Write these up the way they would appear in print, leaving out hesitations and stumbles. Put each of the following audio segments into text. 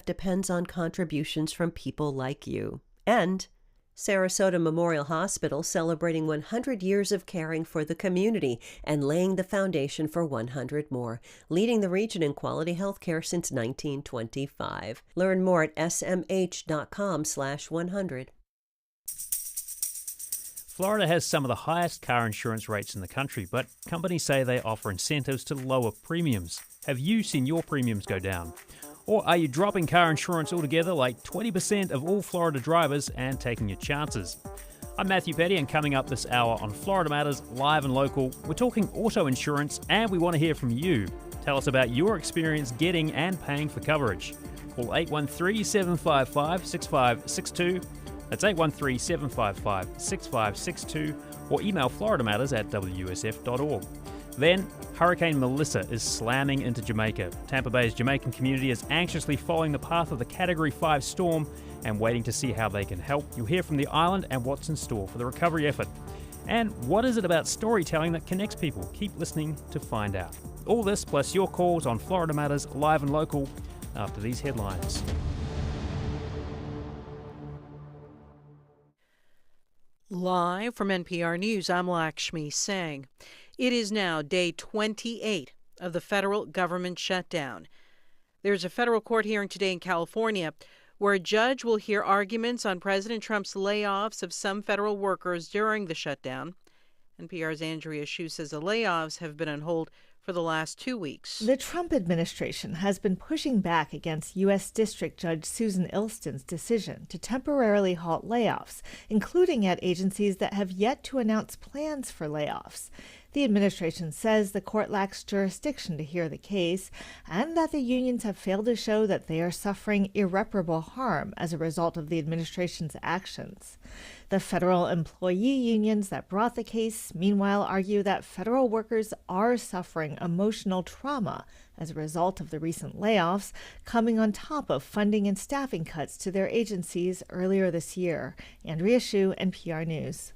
depends on contributions from people like you. And Sarasota Memorial Hospital celebrating 100 years of caring for the community and laying the foundation for 100 more, leading the region in quality health care since 1925. Learn more at smh.com/100. Florida has some of the highest car insurance rates in the country, but companies say they offer incentives to lower premiums. Have you seen your premiums go down? Or are you dropping car insurance altogether like 20% of all Florida drivers and taking your chances? I'm Matthew Petty, and coming up this hour on Florida Matters, live and local, we're talking auto insurance and we want to hear from you. Tell us about your experience getting and paying for coverage. Call 813-755-6562. That's 813-755-6562, or email FloridaMatters@WUSF.org. Then, Hurricane Melissa is slamming into Jamaica. Tampa Bay's Jamaican community is anxiously following the path of the Category 5 storm and waiting to see how they can help. You'll hear from the island and what's in store for the recovery effort. And what is it about storytelling that connects people? Keep listening to find out. All this plus your calls on Florida Matters, live and local, after these headlines. Live from NPR News, I'm Lakshmi Singh. It is now day 28 of the federal government shutdown. There's a federal court hearing today in California where a judge will hear arguments on President Trump's layoffs of some federal workers during the shutdown. NPR's Andrea Hsu says the layoffs have been on hold for the last 2 weeks. The Trump administration has been pushing back against U.S. District Judge Susan Ilston's decision to temporarily halt layoffs, including at agencies that have yet to announce plans for layoffs. The administration says the court lacks jurisdiction to hear the case and that the unions have failed to show that they are suffering irreparable harm as a result of the administration's actions. The federal employee unions that brought the case, meanwhile, argue that federal workers are suffering emotional trauma as a result of the recent layoffs, coming on top of funding and staffing cuts to their agencies earlier this year. Andrea Hsu, NPR News.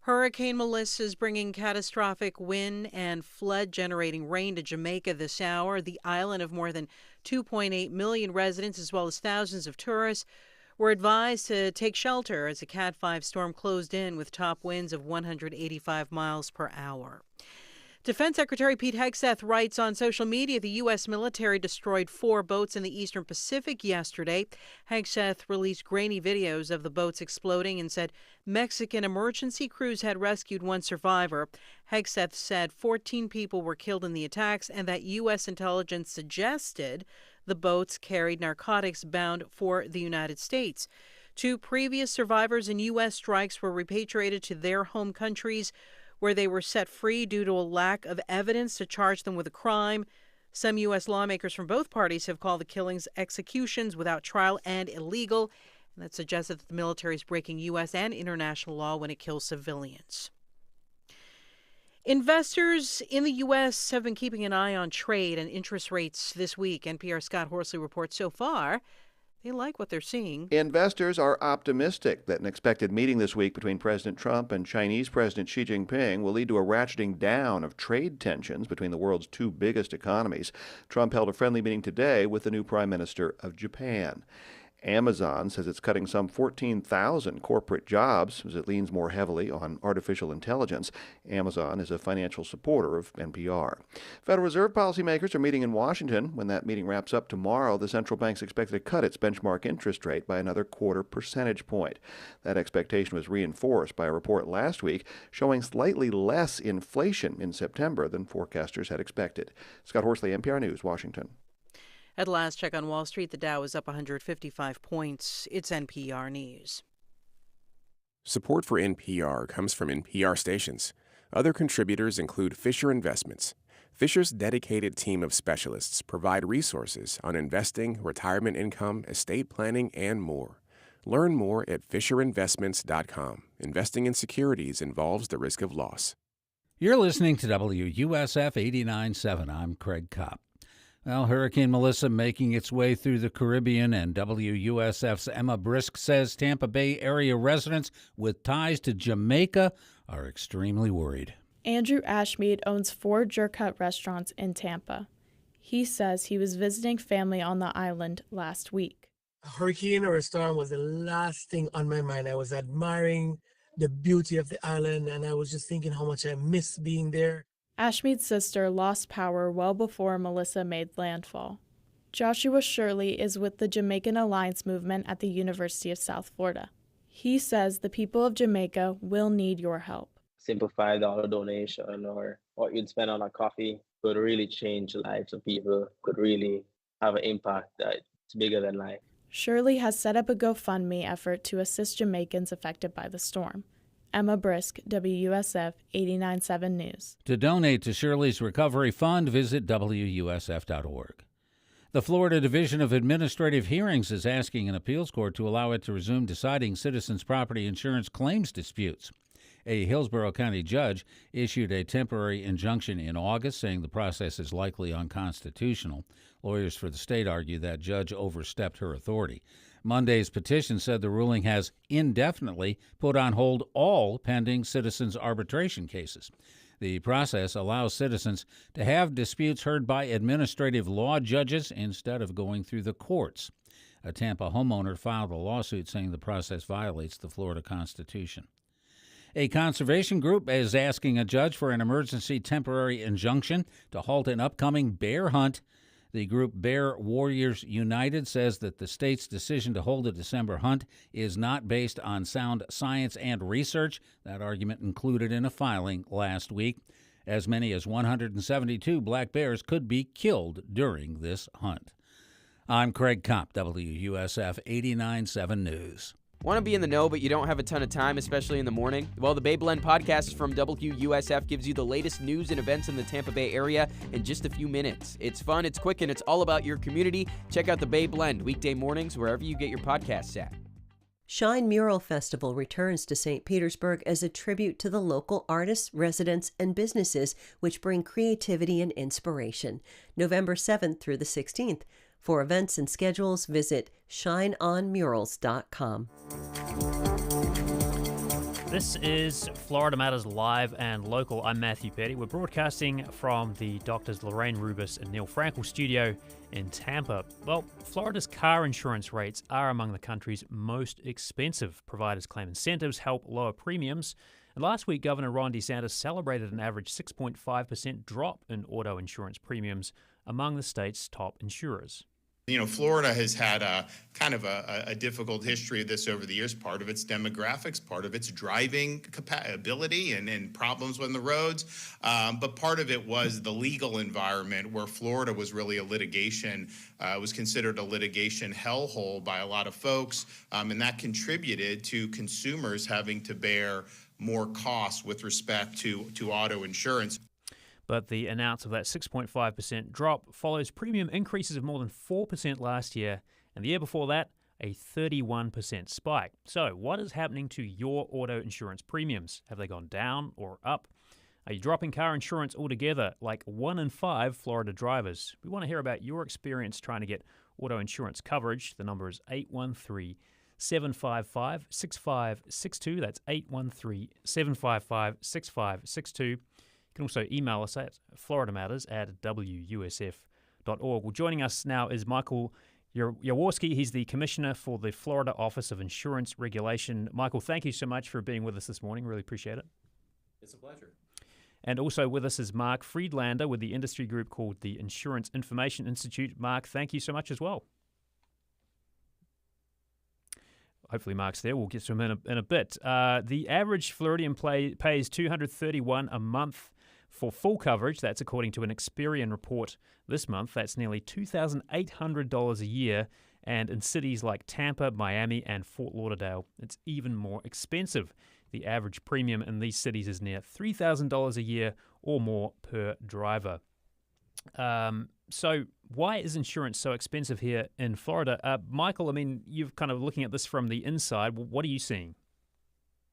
Hurricane Melissa is bringing catastrophic wind and flood-generating rain to Jamaica this hour. The island of more than 2.8 million residents, as well as thousands of tourists, were advised to take shelter as a Cat 5 storm closed in with top winds of 185 miles per hour. Defense Secretary Pete Hegseth writes on social media the U.S. military destroyed 4 boats in the eastern Pacific yesterday. Hegseth released grainy videos of the boats exploding and said Mexican emergency crews had rescued 1 survivor. Hegseth said 14 people were killed in the attacks and that U.S. intelligence suggested the boats carried narcotics bound for the United States. 2 previous survivors in U.S. strikes were repatriated to their home countries, where they were set free due to a lack of evidence to charge them with a crime. Some U.S. lawmakers from both parties have called the killings executions without trial and illegal, and that suggests that the military is breaking U.S. and international law when it kills civilians. Investors in the U.S. have been keeping an eye on trade and interest rates this week. NPR's Scott Horsley reports so far they like what they're seeing. Investors are optimistic that an expected meeting this week between President Trump and Chinese President Xi Jinping will lead to a ratcheting down of trade tensions between the world's 2 biggest economies. Trump held a friendly meeting today with the new Prime Minister of Japan. Amazon says it's cutting some 14,000 corporate jobs as it leans more heavily on artificial intelligence. Amazon is a financial supporter of NPR. Federal Reserve policymakers are meeting in Washington. When that meeting wraps up tomorrow, the central bank's expected to cut its benchmark interest rate by another 1/4 percentage point. That expectation was reinforced by a report last week showing slightly less inflation in September than forecasters had expected. Scott Horsley, NPR News, Washington. At last check on Wall Street, the Dow is up 155 points. It's NPR News. Support for NPR comes from NPR stations. Other contributors include Fisher Investments. Fisher's dedicated team of specialists provide resources on investing, retirement income, estate planning, and more. Learn more at FisherInvestments.com. Investing in securities involves the risk of loss. You're listening to WUSF 89.7. I'm Craig Kopp. Well, Hurricane Melissa making its way through the Caribbean, and WUSF's Emma Brisk says Tampa Bay area residents with ties to Jamaica are extremely worried. Andrew Ashmead owns 4 jerk hut restaurants in Tampa. He says he was visiting family on the island last week. A hurricane or a storm was the last thing on my mind. I was admiring the beauty of the island, and I was just thinking how much I miss being there. Ashmead's sister lost power well before Melissa made landfall. Joshua Shirley is with the Jamaican Alliance movement at the University of South Florida. He says the people of Jamaica will need your help. Simple $5 donation or what you'd spend on a coffee could really change the lives of people, could really have an impact that's bigger than life. Shirley has set up a GoFundMe effort to assist Jamaicans affected by the storm. Emma Brisk, WUSF 89.7 News. To donate to Shirley's Recovery Fund, visit WUSF.org. The Florida Division of Administrative Hearings is asking an appeals court to allow it to resume deciding citizens' property insurance claims disputes. A Hillsborough County judge issued a temporary injunction in August saying the process is likely unconstitutional. Lawyers for the state argue that judge overstepped her authority. Monday's petition said the ruling has indefinitely put on hold all pending citizens' arbitration cases. The process allows citizens to have disputes heard by administrative law judges instead of going through the courts. A Tampa homeowner filed a lawsuit saying the process violates the Florida Constitution. A conservation group is asking a judge for an emergency temporary injunction to halt an upcoming bear hunt. The group Bear Warriors United says that the state's decision to hold a December hunt is not based on sound science and research. That argument included in a filing last week. As many as 172 black bears could be killed during this hunt. I'm Craig Kopp, WUSF 89.7 News. Want to be in the know, but you don't have a ton of time, especially in the morning? Well, the Bay Blend podcast from WUSF gives you the latest news and events in the Tampa Bay area in just a few minutes. It's fun, it's quick, and it's all about your community. Check out the Bay Blend weekday mornings wherever you get your podcasts at. Shine Mural Festival returns to St. Petersburg as a tribute to the local artists, residents, and businesses which bring creativity and inspiration. November 7th through the 16th. For events and schedules, visit shineonmurals.com. This is Florida Matters Live and Local. I'm Matthew Petty. We're broadcasting from the Doctors Lorraine Rubis and Neil Frankel studio in Tampa. Well, Florida's car insurance rates are among the country's most expensive. Providers claim incentives help lower premiums. And last week, Governor Ron DeSantis celebrated an average 6.5% drop in auto insurance premiums among the state's top insurers. You know, Florida has had a kind of a difficult history of this over the years. Part of its demographics, part of its driving ability and problems on the roads. But part of it was the legal environment where Florida was really a litigation, was considered a litigation hellhole by a lot of folks. And that contributed to consumers having to bear more costs with respect to auto insurance. But the announcement of that 6.5% drop follows premium increases of more than 4% last year, and the year before that, a 31% spike. So what is happening to your auto insurance premiums? Have they gone down or up? Are you dropping car insurance altogether like 1 in 5 Florida drivers? We want to hear about your experience trying to get auto insurance coverage. The number is 813-755-6562. That's 813-755-6562. You can also email us at FloridaMatters@WUSF.org. Well, joining us now is Michael Jaworski. He's the Commissioner for the Florida Office of Insurance Regulation. Michael, thank you so much for being with us this morning. Really appreciate it. It's a pleasure. And also with us is Mark Friedlander with the industry group called the Insurance Information Institute. Mark, thank you so much as well. Hopefully Mark's there. We'll get to him in a bit. The average Floridian pays $231 a month for full coverage. That's according to an Experian report this month. That's nearly $2,800 a year. And in cities like Tampa, Miami, and Fort Lauderdale, it's even more expensive. The average premium in these cities is near $3,000 a year or more per driver. So why is insurance so expensive here in Florida? Michael, I mean, you're kind of looking at this from the inside. What are you seeing?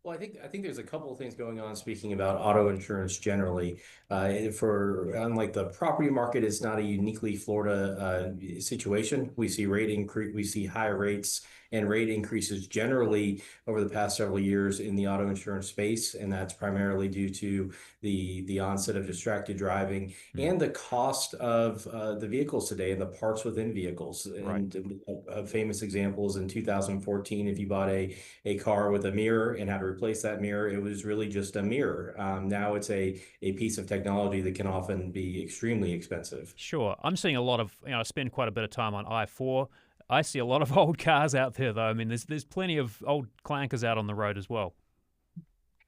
Well, I think there's a couple of things going on. Speaking about auto insurance generally, for unlike the property market, it's not a uniquely Florida situation. We see rate increase, we see high rates and rate increases generally over the past several years in the auto insurance space, and that's primarily due to the onset of distracted driving and the cost of the vehicles today and the parts within vehicles. Right. And a famous example is in 2014, if you bought a car with a mirror and had to replace that mirror, it was really just a mirror. Now it's a piece of technology that can often be extremely expensive. Sure. I'm seeing a lot of, I spend quite a bit of time on I-4. I see a lot of old cars out there, though. I mean, there's plenty of old clankers out on the road as well.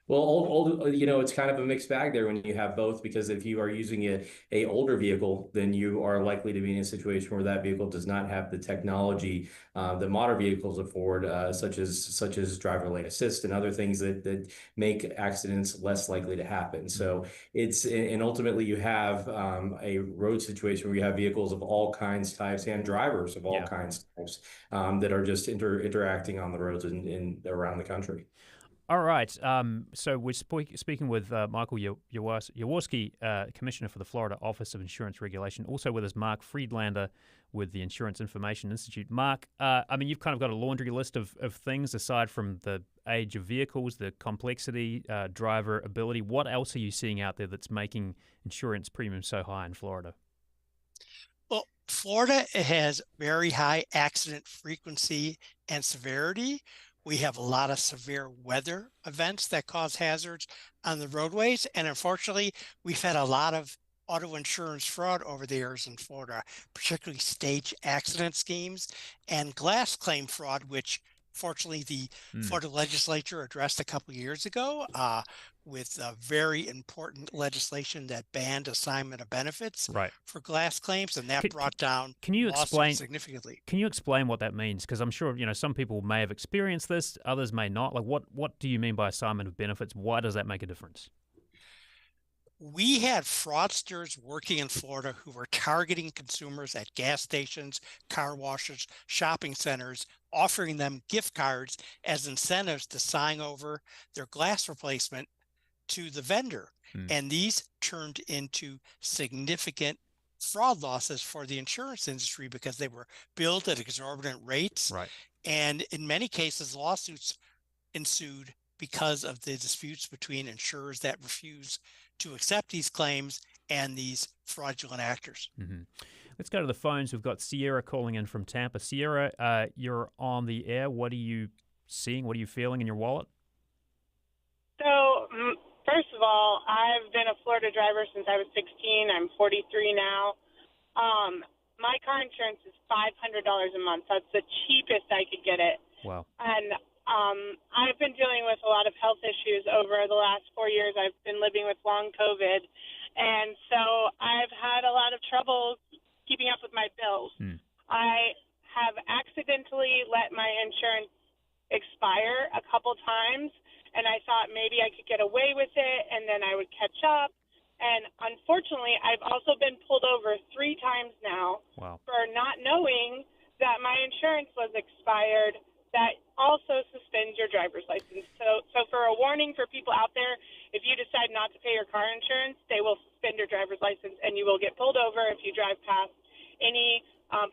Well, it's kind of a mixed bag there when you have both, because if you are using a older vehicle, then you are likely to be in a situation where that vehicle does not have the technology that modern vehicles afford, such as driver lane assist and other things that make accidents less likely to happen. So and ultimately you have a road situation where you have vehicles of all kinds, types, and drivers of all kinds, types that are just interacting on the roads in around the country. All right. So we're speaking with Michael Jaworski, Commissioner for the Florida Office of Insurance Regulation. Also with us, Mark Friedlander with the Insurance Information Institute. Mark, I mean, you've kind of got a laundry list of things aside from the age of vehicles, the complexity, driver ability. What else are you seeing out there that's making insurance premiums so high in Florida? Well, Florida has very high accident frequency and severity. We have a lot of severe weather events that cause hazards on the roadways. And unfortunately, we've had a lot of auto insurance fraud over the years in Florida, particularly stage accident schemes and glass claim fraud, which fortunately the Florida legislature addressed a couple of years ago with very important legislation that banned assignment of benefits for glass claims, and that brought down lawsuits significantly. Can you explain what that means? Because I'm sure some people may have experienced this, others may not. Like, what do you mean by assignment of benefits? Why does that make a difference? We had fraudsters working in Florida who were targeting consumers at gas stations, car washes, shopping centers, offering them gift cards as incentives to sign over their glass replacement to the vendor. And these turned into significant fraud losses for the insurance industry because they were billed at exorbitant rates. And in many cases, lawsuits ensued because of the disputes between insurers that refuse to accept these claims and these fraudulent actors. Let's go to the phones. We've got Sierra calling in from Tampa. Sierra, you're on the air. What are you seeing? What are you feeling in your wallet? So, first of all, I've been a Florida driver since I was 16. I'm 43 now. My car insurance is $500 a month. That's the cheapest I could get it. Wow. And I've been dealing with a lot of health issues over the last 4 years. I've been living with long COVID. And so I've had a lot of trouble keeping up with my bills. I have accidentally let my insurance expire a couple times, and I thought maybe I could get away with it, and then I would catch up. And unfortunately, I've also been pulled over 3 times now for not knowing that my insurance was expired. That also suspends your driver's license. So for a warning for people out there, if you decide not to pay your car insurance, they will suspend your driver's license, and you will get pulled over if you drive past any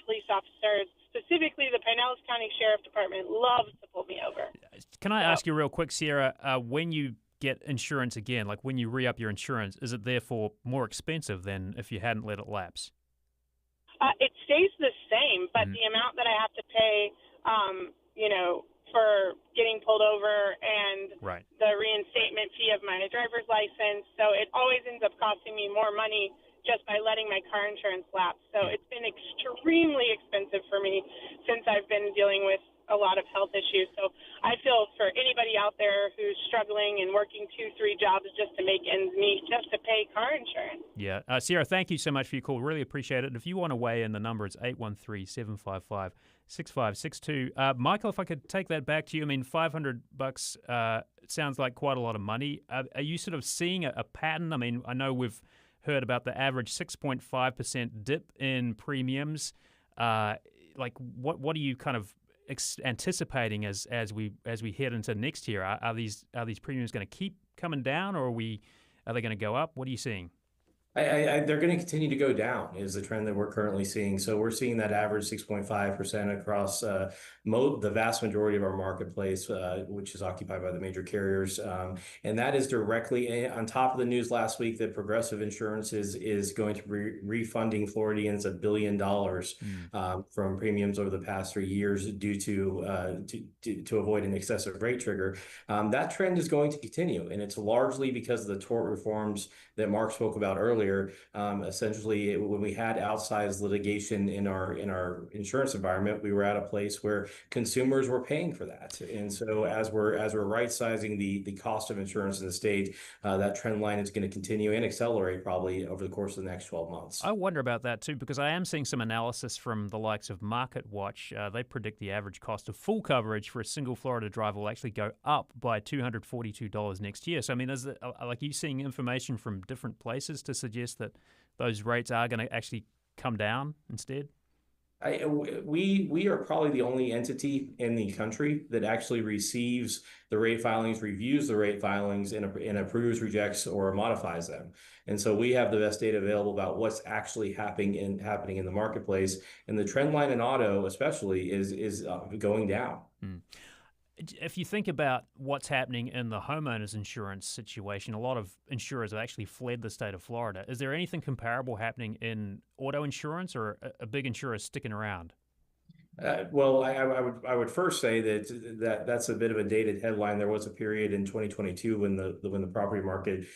police officers. Specifically, the Pinellas County Sheriff Department loves to pull me over. Can I ask you real quick, Sierra, when you get insurance again, like when you re-up your insurance, is it therefore more expensive than if you hadn't let it lapse? It stays the same, but the amount that I have to pay, for getting pulled over and the reinstatement fee of my driver's license, so it always ends up costing me more money just by letting my car insurance lapse. So it's been extremely expensive for me since I've been dealing with a lot of health issues. So I feel for anybody out there who's struggling and working 2-3 jobs just to make ends meet, just to pay car insurance. Yeah. Sierra, thank you so much for your call. Really appreciate it. If you want to weigh in, the number is 813-755-6562. Michael, if I could take that back to you, I mean, $500 sounds like quite a lot of money. Are you sort of seeing a pattern? I mean, I know we've heard about the average 6.5% dip in premiums. What are you kind of anticipating as we head into next year? Are these premiums going to keep coming down, or are they going to go up? What are you seeing? They're going to continue to go down is the trend that we're currently seeing. So we're seeing that average 6.5% across the vast majority of our marketplace, which is occupied by the major carriers. And that is directly on top of the news last week that Progressive Insurance is going to be refunding Floridians $1 billion from premiums over the past 3 years due to avoid an excessive rate trigger. That trend is going to continue, and it's largely because of the tort reforms that Mark spoke about earlier. Essentially, when we had outsized litigation in our insurance environment, we were at a place where consumers were paying for that. And so as we're right-sizing the cost of insurance in the state, that trend line is going to continue and accelerate probably over the course of the next 12 months. I wonder about that too, because I am seeing some analysis from the likes of MarketWatch. They predict the average cost of full coverage for a single Florida driver will actually go up by $242 next year. So, I mean, is it, like, you seeing information from different places to suggest that those rates are going to actually come down instead? We are probably the only entity in the country that actually receives the rate filings, reviews the rate filings, and approves, rejects, or modifies them. And so we have the best data available about what's actually happening in the marketplace. And the trend line in auto, especially, is going down. If you think about what's happening in the homeowners insurance situation, a lot of insurers have actually fled the state of Florida. Is there anything comparable happening in auto insurance, or a big insurer sticking around? Well, I would first say that's a bit of a dated headline. There was a period in 2022 when the property market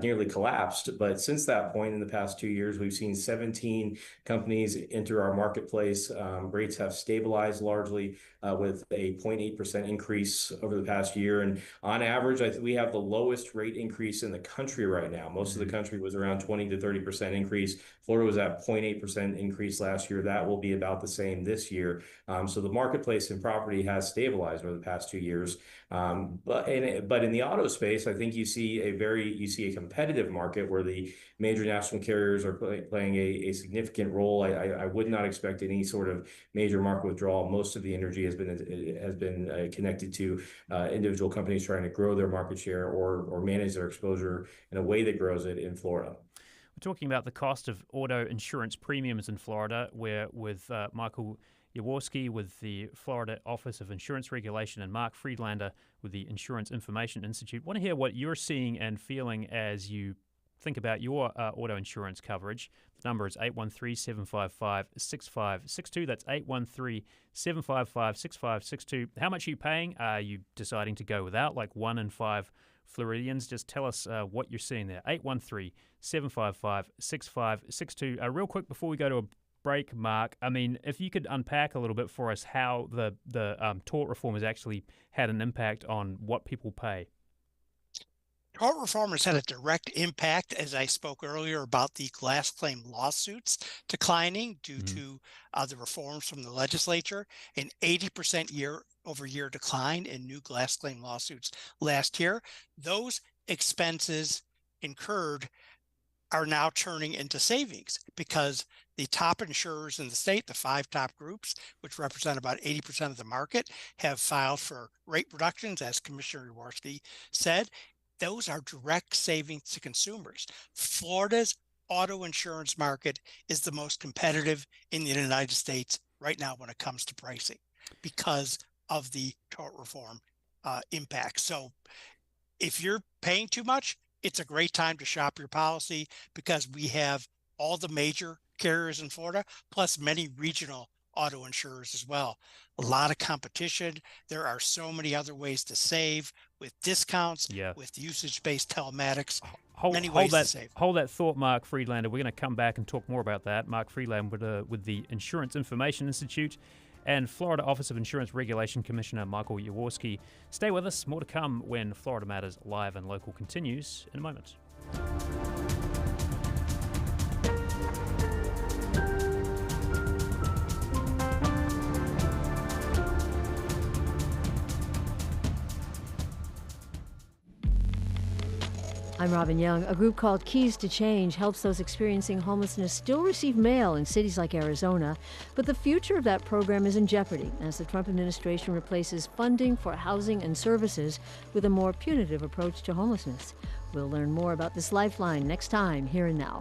nearly collapsed, but since that point, in the past 2 years, we've seen 17 companies enter our marketplace. Rates have stabilized largely with a 0.8% increase over the past year, and on average, we have the lowest rate increase in the country right now. Most of the country was around 20 to 30% increase. Florida was at 0.8% increase last year. That will be about the same this year. So the marketplace in property has stabilized over the past 2 years. But in the auto space, I think you see a competitive market where the major national carriers are playing a significant role. I would not expect any sort of major market withdrawal. Most of the energy has been connected to individual companies trying to grow their market share or manage their exposure in a way that grows it in Florida. We're talking about the cost of auto insurance premiums in Florida. We're with Michael Jaworski with the Florida Office of Insurance Regulation and Mark Friedlander with the Insurance Information Institute. I want to hear what you're seeing and feeling as you think about your auto insurance coverage. The number is 813-755-6562. That's 813-755-6562. How much are you paying? Are you deciding to go without, like 1 in 5 Floridians? Just tell us what you're seeing there. 813-755-6562. Real quick before we go to a break, Mark, I mean, if you could unpack a little bit for us how the tort reform has actually had an impact on what people pay. Tort reform has had a direct impact, as I spoke earlier, about the glass claim lawsuits declining due to the reforms from the legislature, an 80% year-over-year decline in new glass claim lawsuits last year. Those expenses incurred are now turning into savings because the top insurers in the state, the 5 top groups, which represent about 80% of the market, have filed for rate reductions, as Commissioner Jaworski said. Those are direct savings to consumers. Florida's auto insurance market is the most competitive in the United States right now when it comes to pricing because of the tort reform impact. So if you're paying too much, it's a great time to shop your policy because we have all the major carriers in Florida, plus many regional auto insurers as well. A lot of competition. There are so many other ways to save with discounts, with usage-based telematics. Many ways to save. Hold that thought, Mark Friedlander. We're going to come back and talk more about that. Mark Friedlander with the Insurance Information Institute and Florida Office of Insurance Regulation Commissioner Michael Jaworski. Stay with us. More to come when Florida Matters Live and Local continues in a moment. I'm Robin Young. A group called Keys to Change helps those experiencing homelessness still receive mail in cities like Arizona. But the future of that program is in jeopardy as the Trump administration replaces funding for housing and services with a more punitive approach to homelessness. We'll learn more about this lifeline next time, Here and Now.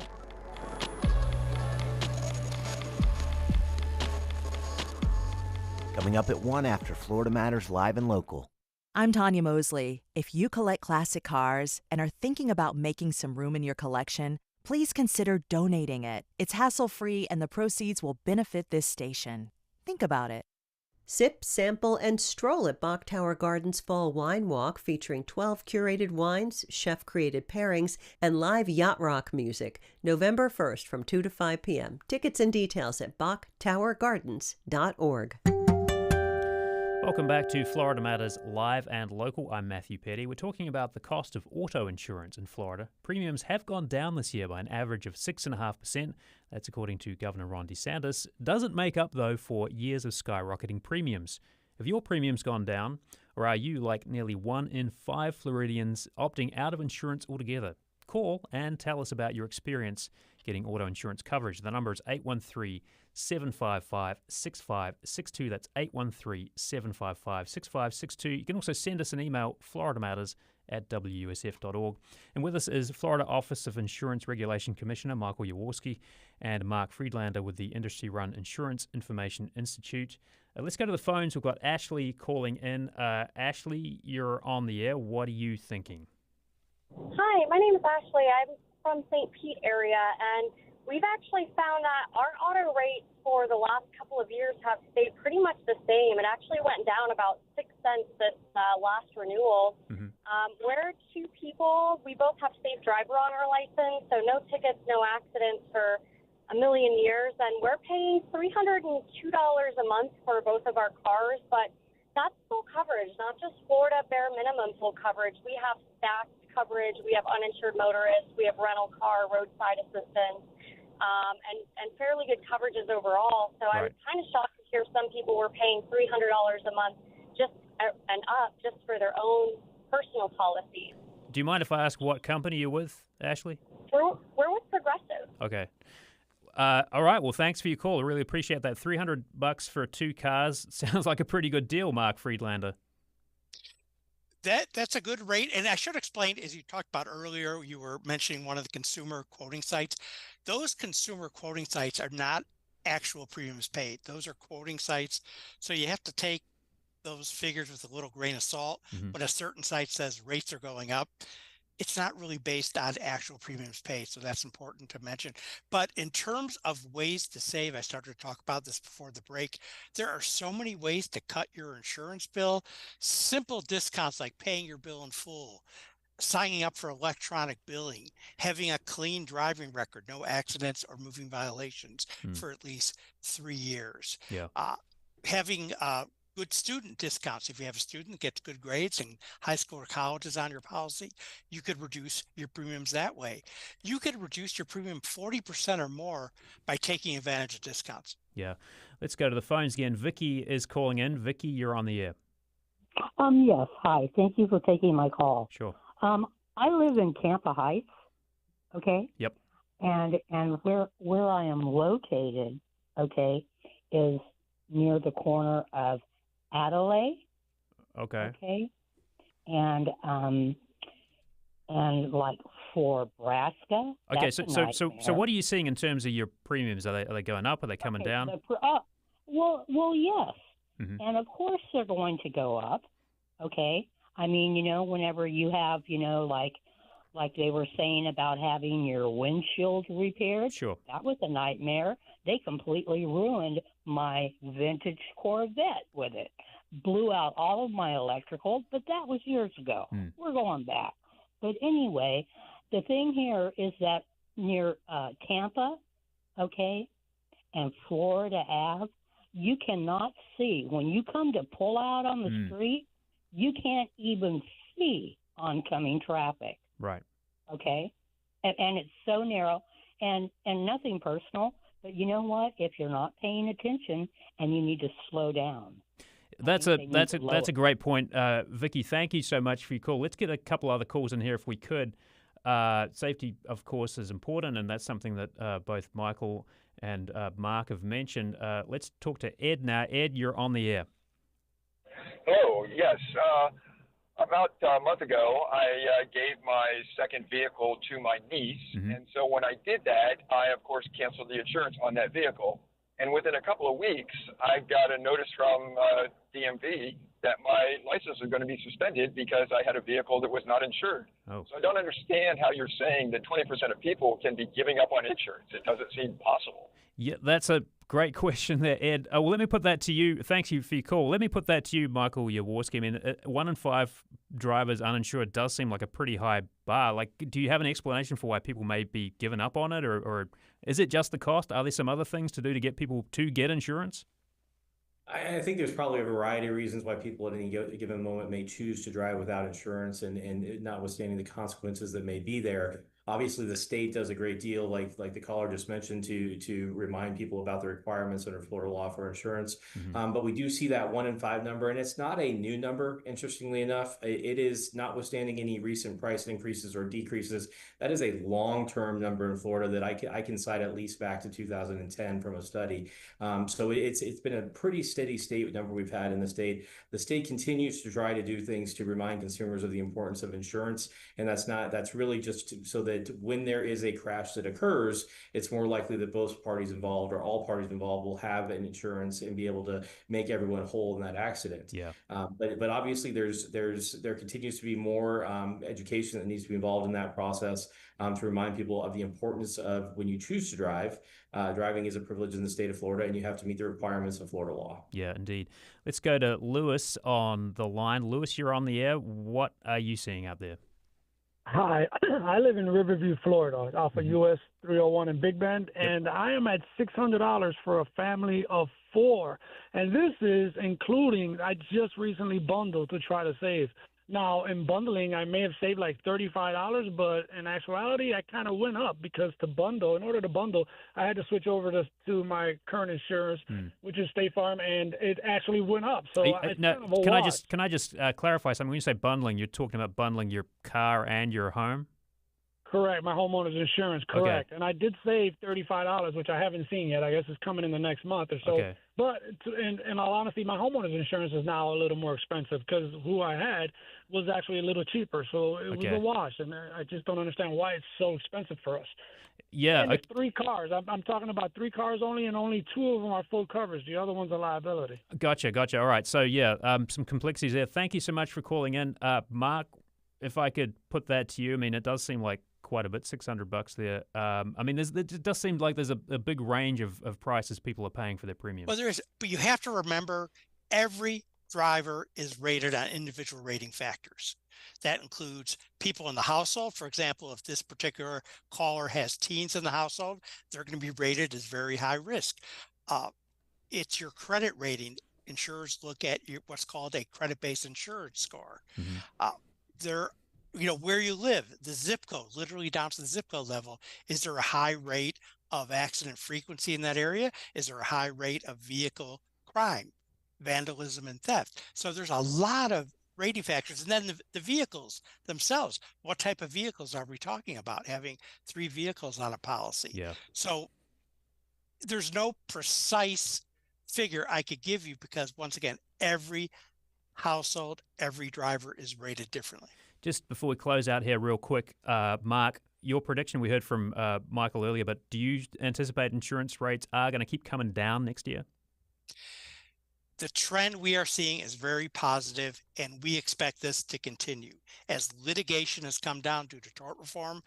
Coming up at 1 after Florida Matters Live and Local. I'm Tanya Mosley. If you collect classic cars and are thinking about making some room in your collection, please consider donating it. It's hassle-free and the proceeds will benefit this station. Think about it. Sip, sample, and stroll at Bach Tower Gardens Fall Wine Walk featuring 12 curated wines, chef-created pairings, and live yacht rock music. November 1st from 2 to 5 p.m. Tickets and details at bachtowergardens.org. Welcome back to Florida Matters Live and Local. I'm Matthew Petty. We're talking about the cost of auto insurance in Florida. Premiums have gone down this year by an average of 6.5%. That's according to Governor Ron DeSantis. Doesn't make up, though, for years of skyrocketing premiums. Have your premiums gone down, or are you, like nearly 1 in 5 Floridians, opting out of insurance altogether? Call and tell us about your experience getting auto insurance coverage. The number is 813-755-6562. That's 813-755-6562. You can also send us an email, FloridaMatters@WUSF.org. And with us is Florida Office of Insurance Regulation Commissioner Michael Jaworski and Mark Friedlander with the industry-run Insurance Information Institute. Let's go to the phones. We've got Ashley calling in. Ashley, you're on the air. What are you thinking? Hi, my name is Ashley. I'm from St. Pete area, and we've actually found that our auto rates for the last couple of years have stayed pretty much the same. It actually went down about 6 cents this last renewal. We're two people. We both have safe driver on our license, so no tickets, no accidents for a million years, and we're paying $302 a month for both of our cars, but that's full coverage, not just Florida bare minimum full coverage. We have stacked coverage, we have uninsured motorists, we have rental car, roadside assistance, and fairly good coverages overall. So I was kind of shocked to hear some people were paying $300 a month just for their own personal policies. Do you mind if I ask what company you're with, Ashley? We're with Progressive. Okay. All right. Well, thanks for your call. I really appreciate that. $300 for 2 cars sounds like a pretty good deal, Mark Friedlander. That's a good rate. And I should explain, as you talked about earlier, you were mentioning one of the consumer quoting sites. Those consumer quoting sites are not actual premiums paid. Those are quoting sites. So you have to take those figures with a little grain of salt. When a certain site says rates are going up, it's not really based on actual premiums paid. So that's important to mention. But in terms of ways to save, I started to talk about this before the break. There are so many ways to cut your insurance bill. Simple discounts like paying your bill in full, signing up for electronic billing, having a clean driving record, no accidents or moving violations for at least 3 years. Having good student discounts. If you have a student that gets good grades and high school or college is on your policy, you could reduce your premiums that way. You could reduce your premium 40% or more by taking advantage of discounts. Yeah. Let's go to the phones again. Vicky is calling in. Vicky, you're on the air. Yes. Hi. Thank you for taking my call. Sure. I live in Tampa Heights. Okay. Yep. And where I am located, okay, is near the corner of Adelaide. Okay. Okay. And like for Nebraska. Okay. So what are you seeing in terms of your premiums? Are they going up? Are they coming down? Well, yes. And of course they're going to go up. Okay. I mean, whenever you have, like they were saying about having your windshield repaired. Sure. That was a nightmare. They completely ruined my vintage Corvette with it. Blew out all of my electrical, but that was years ago. We're going back. But anyway, the thing here is that near Tampa, okay, and Florida Ave, you cannot see. When you come to pull out on the street, you can't even see oncoming traffic. Right. Okay? And it's so narrow and nothing personal, but you know what? If you're not paying attention and you need to slow down. That's a great point. Vicky, thank you so much for your call. Let's get a couple other calls in here if we could. Safety, of course, is important, and that's something that both Michael and Mark have mentioned. Let's talk to Ed now. Ed, you're on the air. Hello, yes. About a month ago, I gave my second vehicle to my niece, and so when I did that, I, of course, canceled the insurance on that vehicle. And within a couple of weeks, I got a notice from DMV that my license was going to be suspended because I had a vehicle that was not insured. Oh. So I don't understand how you're saying that 20% of people can be giving up on insurance. It doesn't seem possible. Yeah, that's a great question there, Ed. Well, let me put that to you. Thanks you for your call. Let me put that to you, Michael Jaworski. I mean, 1 in 5 drivers uninsured does seem like a pretty high bar. Like, do you have an explanation for why people may be giving up on it, or is it just the cost? Are there some other things to do to get people to get insurance? I think there's probably a variety of reasons why people at any given moment may choose to drive without insurance, and notwithstanding the consequences that may be there. Obviously, the state does a great deal, like the caller just mentioned, to remind people about the requirements under Florida law for insurance. But we do see that 1 in 5 number, and it's not a new number, interestingly enough. It is, notwithstanding any recent price increases or decreases, that is a long-term number in Florida that I can cite at least back to 2010 from a study. So it's been a pretty steady state number we've had in the state. The state continues to try to do things to remind consumers of the importance of insurance, and that's really just so that when there is a crash that occurs, it's more likely that both parties involved or all parties involved will have an insurance and be able to make everyone whole in that accident. Yeah. But obviously there continues to be more education that needs to be involved in that process to remind people of the importance of when you choose to drive. Driving is a privilege in the state of Florida, and you have to meet the requirements of Florida law. Yeah, indeed. Let's go to Lewis on the line. Lewis, you're on the air. What are you seeing out there? Hi, I live in Riverview, Florida, off of US 301 in Big Bend, and I am at $600 for a family of 4. And this is including, I just recently bundled to try to save. Now, in bundling, I may have saved like $35, but in actuality, I kind of went up because in order to bundle, I had to switch over to my current insurance, which is State Farm, and it actually went up. So can I just clarify something? When you say bundling, you're talking about bundling your car and your home? Correct. My homeowner's insurance, correct. Okay. And I did save $35, which I haven't seen yet. I guess it's coming in the next month or so. Okay. But in all honesty, my homeowner's insurance is now a little more expensive because who I had was actually a little cheaper. So it was a wash. And I just don't understand why it's so expensive for us. Yeah. And it's 3 cars. I'm talking about 3 cars only, and only 2 of them are full coverage. The other one's a liability. Gotcha. All right. So, some complexities there. Thank you so much for calling in. Mark, if I could put that to you, I mean, it does seem like quite a bit, $600 there. I mean, it does seem like there's a big range of prices people are paying for their premiums. Well, there is, but you have to remember every driver is rated on individual rating factors. That includes people in the household. For example, if this particular caller has teens in the household, they're going to be rated as very high risk. It's your credit rating. Insurers look at what's called a credit-based insurance score. Where you live, the zip code, literally down to the zip code level. Is there a high rate of accident frequency in that area? Is there a high rate of vehicle crime, vandalism, and theft? So there's a lot of rating factors. And then the vehicles themselves. What type of vehicles are we talking about? Having 3 vehicles on a policy. Yeah. So there's no precise figure I could give you because, once again, every household, every driver is rated differently. Just before we close out here real quick, Mark, your prediction, we heard from Michael earlier, but do you anticipate insurance rates are going to keep coming down next year? The trend we are seeing is very positive, and we expect this to continue. As litigation has come down due to tort reform,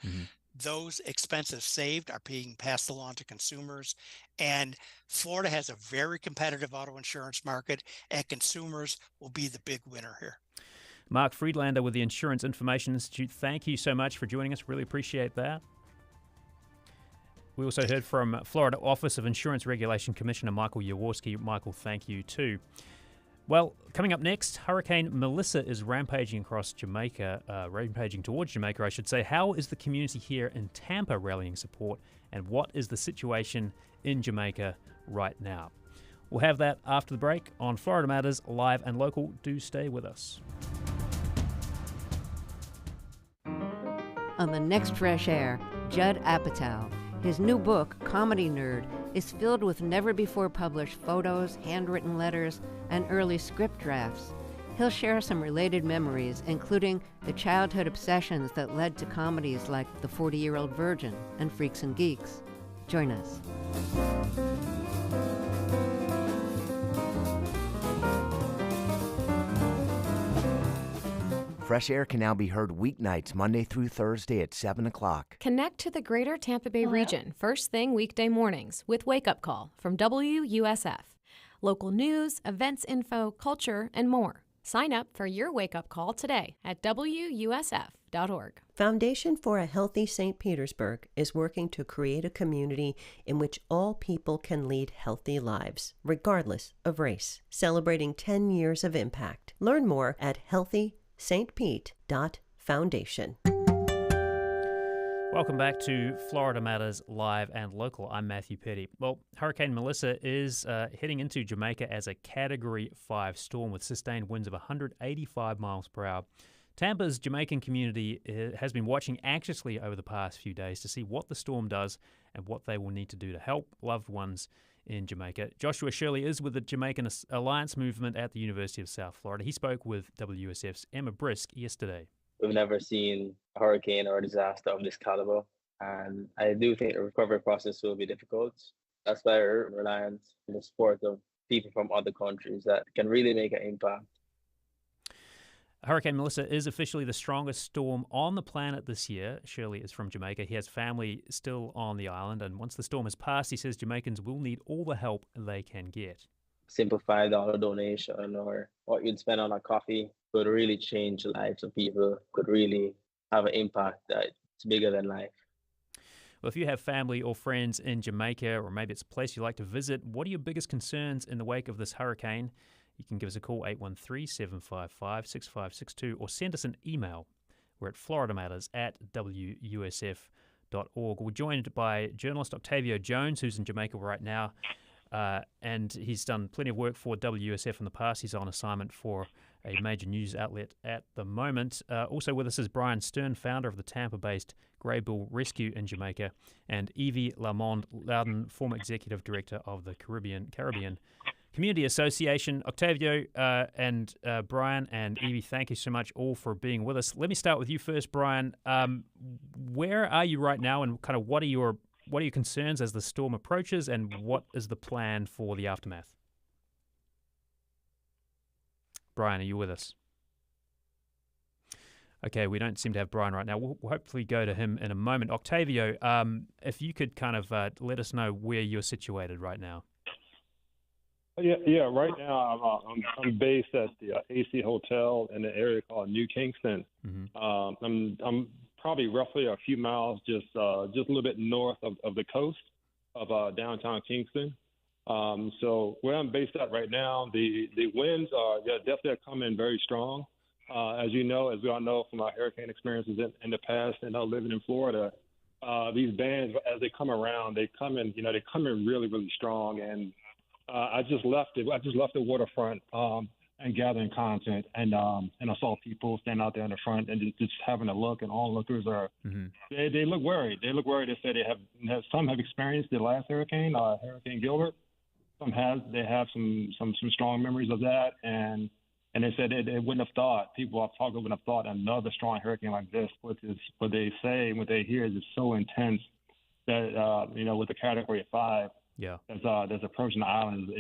those expenses saved are being passed along to consumers, and Florida has a very competitive auto insurance market, and consumers will be the big winner here. Mark Friedlander with the Insurance Information Institute, thank you so much for joining us. Really appreciate that. We also heard from Florida Office of Insurance Regulation Commissioner Michael Jaworski. Michael, thank you too. Well, coming up next, Hurricane Melissa is rampaging towards Jamaica, I should say. How is the community here in Tampa rallying support, and what is the situation in Jamaica right now? We'll have that after the break on Florida Matters, live and local. Do stay with us. On the next Fresh Air, Judd Apatow. His new book, Comedy Nerd, is filled with never-before-published photos, handwritten letters, and early script drafts. He'll share some related memories, including the childhood obsessions that led to comedies like The 40-Year-Old Virgin and Freaks and Geeks. Join us. Fresh Air can now be heard weeknights, Monday through Thursday at 7 o'clock. Connect to the greater Tampa Bay region first thing weekday mornings with Wake Up Call from WUSF. Local news, events info, culture, and more. Sign up for your Wake Up Call today at WUSF.org. Foundation for a Healthy St. Petersburg is working to create a community in which all people can lead healthy lives, regardless of race, celebrating 10 years of impact. Learn more at healthystpete.foundation. Welcome back to Florida Matters Live and Local. I'm Matthew Petty. Well, Hurricane Melissa is heading into Jamaica as a Category 5 storm with sustained winds of 185 miles per hour. Tampa's Jamaican community has been watching anxiously over the past few days to see what the storm does and what they will need to do to help loved ones in Jamaica. Joshua Shirley is with the Jamaican Alliance Movement at the University of South Florida. He spoke with WUSF's Emma Brisk yesterday. We've never seen a hurricane or a disaster of this caliber, and I do think the recovery process will be difficult. That's why we're reliant on the support of people from other countries that can really make an impact. Hurricane Melissa is officially the strongest storm on the planet this year. Shirley is from Jamaica. He has family still on the island, and once the storm has passed, he says Jamaicans will need all the help they can get. Simple $5 donation or what you'd spend on a coffee could really change the lives of people, could really have an impact that's bigger than life. Well, if you have family or friends in Jamaica, or maybe it's a place you like to visit, what are your biggest concerns in the wake of this hurricane? You can give us a call, 813-755-6562, or send us an email. We're at FloridaMatters@WUSF.org. We're joined by journalist Octavio Jones, who's in Jamaica right now, and he's done plenty of work for WUSF in the past. He's on assignment for a major news outlet at the moment. Also with us is Brian Stern, founder of the Tampa-based Grey Bull Rescue in Jamaica, and Evie Lamond Loudon, former executive director of the Caribbean Community Association. Octavio and Brian and Evie, thank you so much all for being with us. Let me start with you first, Brian. Where are you right now, and kind of what are your concerns as the storm approaches, and what is the plan for the aftermath? Brian, are you with us? Okay, we don't seem to have Brian right now. We'll hopefully go to him in a moment. Octavio, if you could kind of let us know where you're situated right now. Yeah. Right now, I'm based at the AC Hotel in an area called New Kingston. Mm-hmm. I'm probably roughly a few miles just a little bit north of the coast of downtown Kingston. So where I'm based at right now, the winds are definitely coming very strong. As we all know from our hurricane experiences in the past, and living in Florida, these bands, as they come around, they come in really, really strong. And I just left the waterfront and gathering content, and I saw people standing out there in the front and just having a look, and all lookers are they look worried. They said some have experienced the last hurricane, Hurricane Gilbert. They have some strong memories of that, and they said they wouldn't have thought, people I've talked to wouldn't have thought another strong hurricane like this, what they say, what they hear is so intense that with the Category 5. Yeah, there's approaching the island.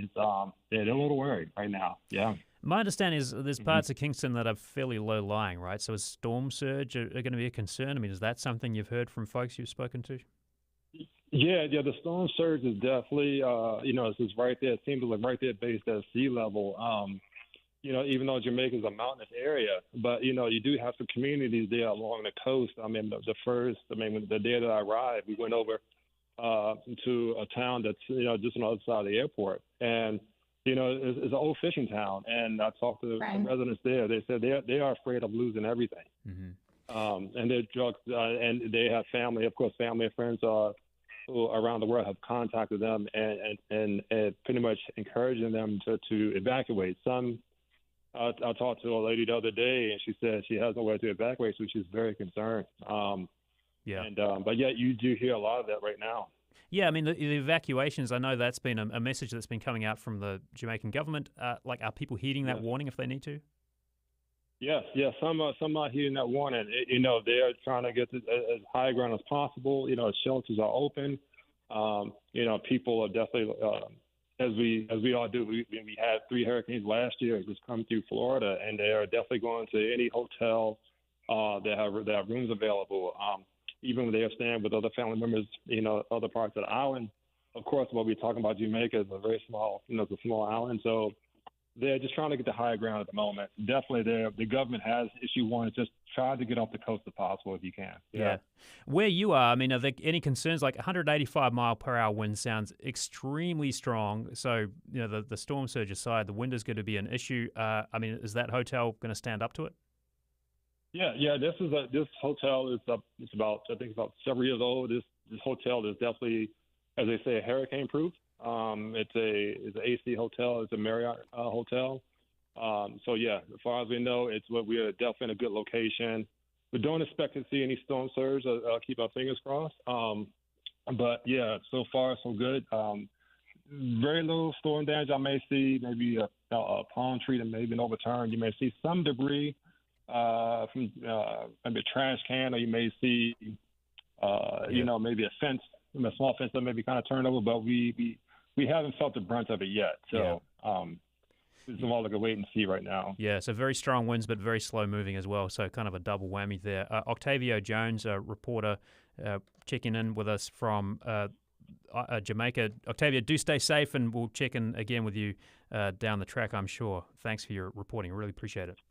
They're a little worried right now. Yeah. My understanding is there's parts of Kingston that are fairly low lying, right? So is storm surge are going to be a concern? I mean, is that something you've heard from folks you've spoken to? Yeah. The storm surge is definitely, it's right there. It seems to look right there based at sea level. Even though Jamaica is a mountainous area, but you do have some communities there along the coast. I mean, the day that I arrived, we went over to a town that's just on the other side of the airport, and it's an old fishing town. And I talked to the residents there. They said they are afraid of losing everything, and they're drugs, and they have family, of course, family and friends who around the world have contacted them and pretty much encouraging them to evacuate. Some I talked to a lady the other day, and she said she has nowhere to evacuate, so she's very concerned. Yeah. And but yet you do hear a lot of that right now. Yeah, I mean, the evacuations, I know that's been a message that's been coming out from the Jamaican government. Like, are people heeding that warning if they need to? Yes, some are heeding that warning. They're trying to get as high ground as possible. Shelters are open. People are definitely, as we all do. We had 3 hurricanes last year just come through Florida, and they are definitely going to any hotel that have rooms available. Even when they are staying with other family members, other parts of the island. Of course, what we're talking about, Jamaica is a very small, it's a small island, so they're just trying to get the high ground at the moment. Definitely, the government has issue one. Just try to get off the coast if possible if you can. Yeah. Where you are, I mean, are there any concerns? Like 185 mile per hour wind sounds extremely strong. So, the storm surge aside, the wind is going to be an issue. I mean, is that hotel going to stand up to it? Yeah. This hotel is about several years old. This hotel is definitely, as they say, hurricane proof. It's an AC hotel. It's a Marriott hotel. So yeah, as far as we know, we are definitely in a good location. We don't expect to see any storm surge. Keep our fingers crossed. But yeah, so far so good. Very little storm damage. I may see maybe a palm tree that may have been overturned. You may see some debris from maybe a trash can, or you may see maybe a fence, a small fence that may be kind of turned over. But we haven't felt the brunt of it yet. So it's more like a wait and see right now. Yeah, so very strong winds, but very slow moving as well. So kind of a double whammy there. Octavio Jones, a reporter, checking in with us from Jamaica. Octavio, do stay safe, and we'll check in again with you down the track, I'm sure. Thanks for your reporting. I really appreciate it.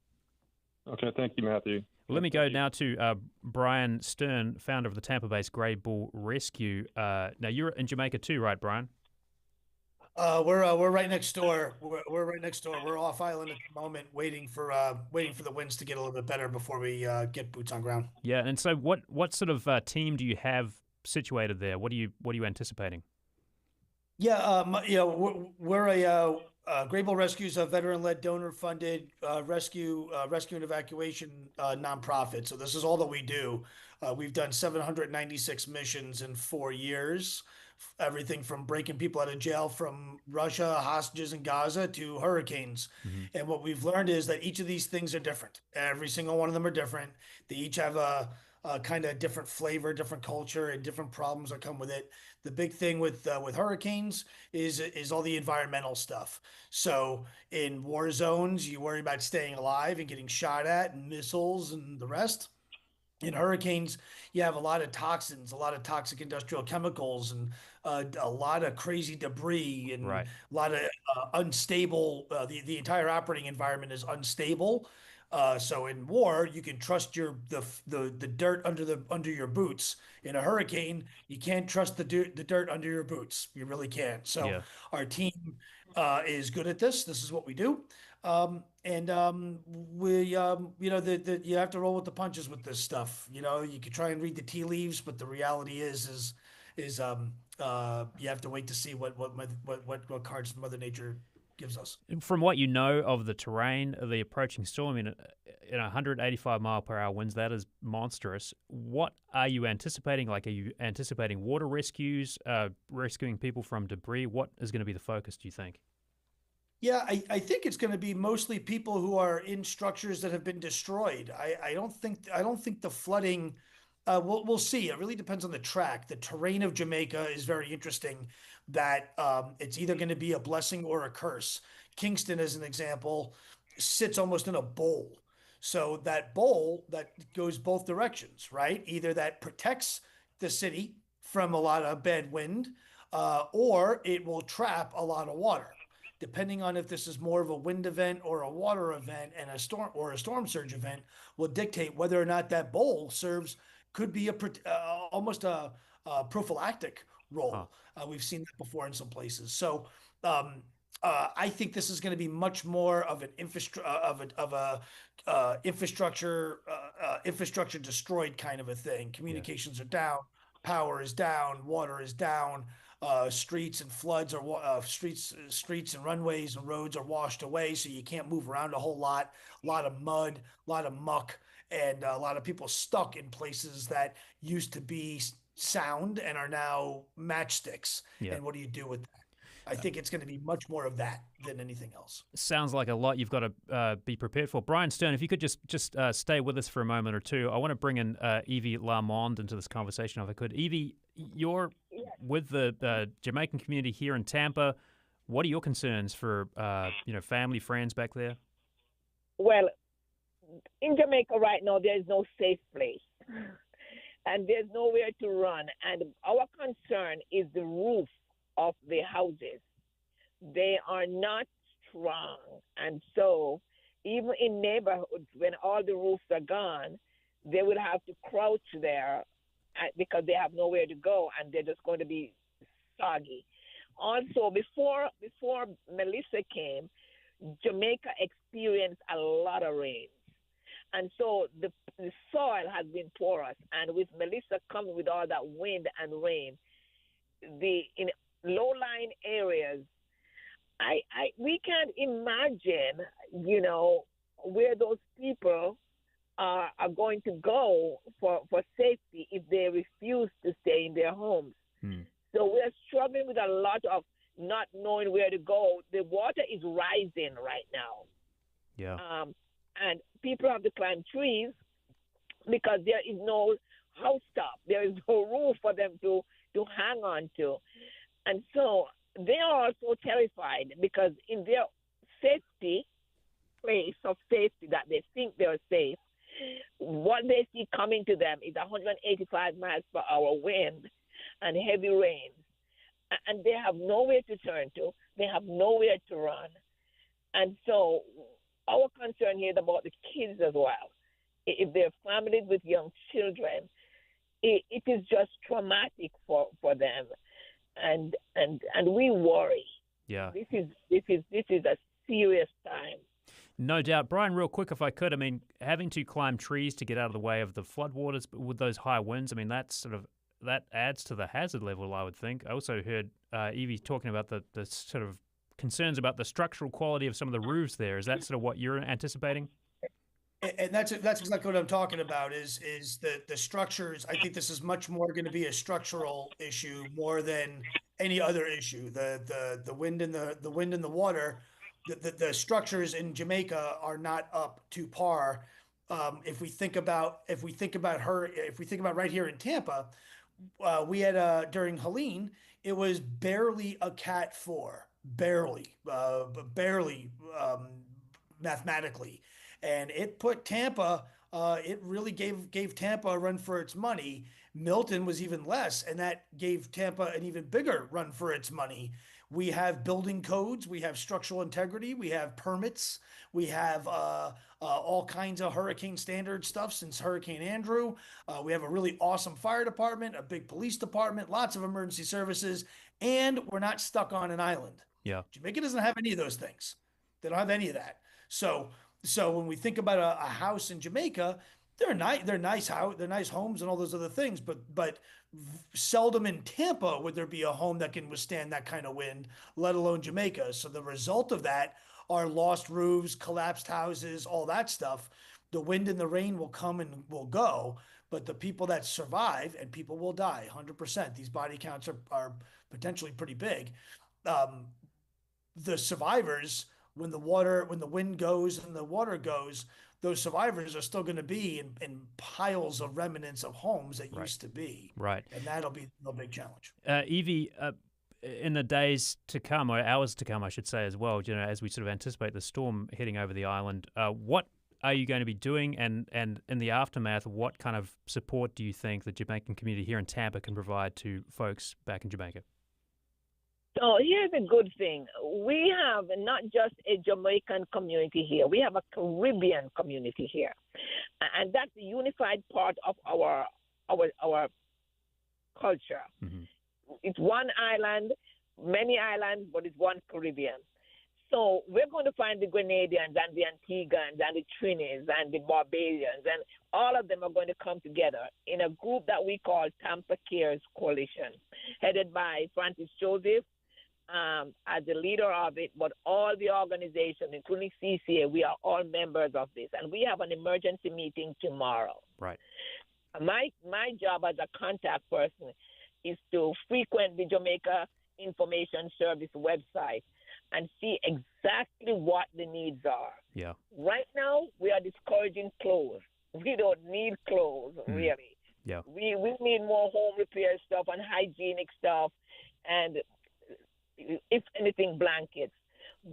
Okay, thank you, Matthew. Well, let me go now to Brian Stern, founder of the Tampa-based Grey Bull Rescue. Now, you're in Jamaica too, right, Brian? We're right next door. We're right next door. We're off island at the moment, waiting for the winds to get a little bit better before we get boots on ground. Yeah, and so what sort of team do you have situated there? What are you anticipating? Yeah, we're a Grey Bull Rescue is a veteran-led, donor-funded rescue and evacuation nonprofit. So this is all that we do. We've done 796 missions in 4 years. Everything from breaking people out of jail from Russia, hostages in Gaza, to hurricanes. Mm-hmm. And what we've learned is that each of these things are different. Every single one of them are different. They each have a kind of different flavor, different culture, and different problems that come with it. The big thing with hurricanes is all the environmental stuff. So in war zones, you worry about staying alive and getting shot at, and missiles and the rest. In hurricanes, you have a lot of toxins, a lot of toxic industrial chemicals, and a lot of crazy debris, and a lot of unstable. The entire operating environment is unstable. So in war, you can trust the dirt under your boots. In a hurricane, you can't trust the dirt under your boots. You really can't. So our team is good at this. This is what we do. We you have to roll with the punches with this stuff. You can try and read the tea leaves, but the reality is you have to wait to see what cards Mother Nature gives us. From what you know of the terrain, the approaching storm, in 185 mile per hour winds, that is monstrous. What are you anticipating? Like, are you anticipating water rescues, rescuing people from debris? What is going to be the focus, do you think? Yeah, I think it's going to be mostly people who are in structures that have been destroyed. I don't think the flooding. We'll see. It really depends on the track. The terrain of Jamaica is very interesting. That it's either going to be a blessing or a curse. Kingston, as an example, sits almost in a bowl. So that bowl that goes both directions, right? Either that protects the city from a lot of bad wind, or it will trap a lot of water. Depending on if this is more of a wind event or a water event, and a storm surge event will dictate whether or not that bowl could be almost a prophylactic role. We've seen that before in some places. So I think this is going to be much more of an infrastructure destroyed kind of a thing. Communications are down, power is down, water is down. streets and floods streets and runways and roads are washed away, so you can't move around a whole lot. A lot of mud, a lot of muck, and a lot of people stuck in places that used to be sound and are now matchsticks. Yeah. And what do you do with that? I think it's going to be much more of that than anything else. Sounds like a lot you've got to be prepared for. Brian Stern, if you could just stay with us for a moment or two. I want to bring in Evie Lamond into this conversation if I could. Evie, you're with the Jamaican community here in Tampa. What are your concerns for family, friends back there? Well, in Jamaica right now, there is no safe place. And there's nowhere to run. And our concern is the roof of the houses. They are not strong. And so even in neighborhoods, when all the roofs are gone, they will have to crouch there because they have nowhere to go, and they're just going to be soggy. Also, before Melissa came, Jamaica experienced a lot of rain. And so the soil has been porous. And with Melissa coming with all that wind and rain, in low-lying areas, we can't imagine, where those people are going to go for safety if they refuse to stay in their homes. So we're struggling with a lot of not knowing where to go. The water is rising right now. Yeah. And people have to climb trees because there is no house top. There is no roof for them to hang on to. And so they are also terrified because in their safety, place of safety that they think they're safe, what they see coming to them is 185 miles per hour wind and heavy rain. And they have nowhere to turn to. They have nowhere to run. And so our concern here is about the kids as well. If they're families with young children, it is just traumatic for them. And we worry. Yeah. This is a serious time. No doubt. Brian, real quick, if I could, I mean, having to climb trees to get out of the way of the floodwaters with those high winds, I mean, that adds to the hazard level, I would think. I also heard Evie talking about the sort of concerns about the structural quality of some of the roofs there. Is that sort of what you're anticipating? And that's exactly what I'm talking about is the structures. I think this is much more going to be a structural issue more than any other issue. The wind and the wind and the water, the structures in Jamaica are not up to par. If we think about right here in Tampa, we had during Helene, it was barely a Cat 4, barely mathematically. And it put Tampa, it really gave Tampa a run for its money. Milton was even less, and that gave Tampa an even bigger run for its money. We have building codes, we have structural integrity, we have permits, we have all kinds of hurricane standard stuff since Hurricane Andrew. We have a really awesome fire department, a big police department, lots of emergency services, and we're not stuck on an island. Yeah. Jamaica doesn't have any of those things. They don't have any of that. So when we think about a house in Jamaica, they're nice homes and all those other things, but seldom in Tampa would there be a home that can withstand that kind of wind, let alone Jamaica. So the result of that are lost roofs, collapsed houses, all that stuff. The wind and the rain will come and will go, but the people that survive, and people will die 100%. These body counts are potentially pretty big. The survivors, when the wind goes and the water goes, those survivors are still going to be in piles of remnants of homes that used to be. Right. And that'll be the big challenge. Evie, in the days to come, or hours to come, I should say as well, as we sort of anticipate the storm heading over the island, what are you going to be doing? And in the aftermath, what kind of support do you think the Jamaican community here in Tampa can provide to folks back in Jamaica? So here's a good thing. We have not just a Jamaican community here. We have a Caribbean community here. And that's the unified part of our culture. Mm-hmm. It's one island, many islands, but it's one Caribbean. So we're going to find the Grenadians and the Antiguans and the Trinis and the Barbadians, and all of them are going to come together in a group that we call Tampa Cares Coalition, headed by Francis Joseph as the leader of it, but all the organizations, including CCA, we are all members of this, and we have an emergency meeting tomorrow. Right. My job as a contact person is to frequent the Jamaica Information Service website and see exactly what the needs are. Yeah. Right now, we are discouraging clothes. We don't need clothes, really. Yeah. We need more home repair stuff and hygienic stuff and, if anything, blankets.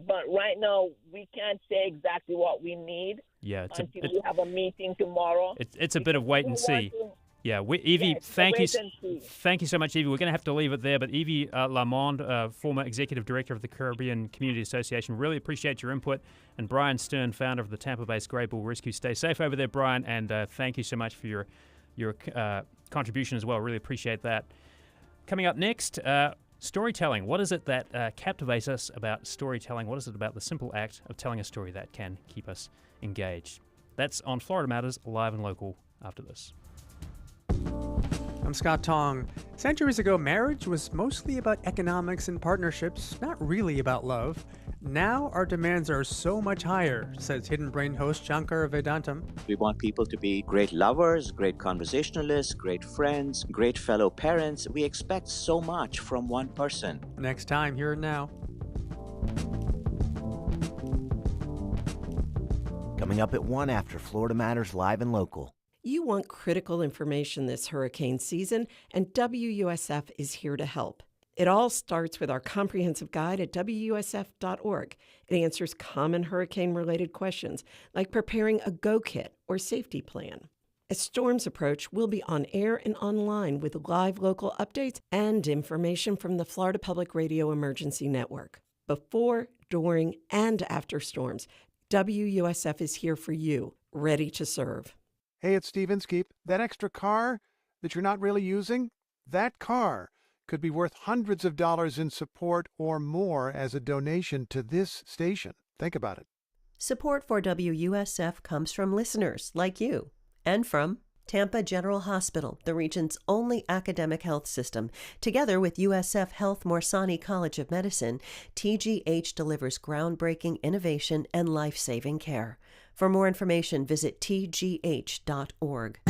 But right now, we can't say exactly what we need until we have a meeting tomorrow. It's a bit of wait and see. Yeah, Evie, thank you so much, Evie. We're going to have to leave it there, but Evie Lamond, former Executive Director of the Caribbean Community Association, really appreciate your input. And Brian Stern, founder of the Tampa-based Grey Bull Rescue. Stay safe over there, Brian, and thank you so much for your contribution as well. Really appreciate that. Coming up next, storytelling. What is it that captivates us about storytelling? What is it about the simple act of telling a story that can keep us engaged? That's on Florida Matters, live and local after this. I'm Scott Tong. Centuries ago, marriage was mostly about economics and partnerships, not really about love. Now our demands are so much higher, says Hidden Brain host Shankar Vedantam. We want people to be great lovers, great conversationalists, great friends, great fellow parents. We expect so much from one person. Next time, Here and Now. Coming up at 1 after Florida Matters Live and Local. You want critical information this hurricane season, and WUSF is here to help. It all starts with our comprehensive guide at WUSF.org. It answers common hurricane-related questions, like preparing a go kit or safety plan. As storms approach, we'll be on air and online with live local updates and information from the Florida Public Radio Emergency Network. Before, during, and after storms, WUSF is here for you, ready to serve. Hey, it's Steve Inskeep. That extra car that you're not really using, that car could be worth hundreds of dollars in support or more as a donation to this station. Think about it. Support for WUSF comes from listeners like you and from Tampa General Hospital, the region's only academic health system. Together with USF Health Morsani College of Medicine, TGH delivers groundbreaking innovation and life-saving care. For more information, visit tgh.org.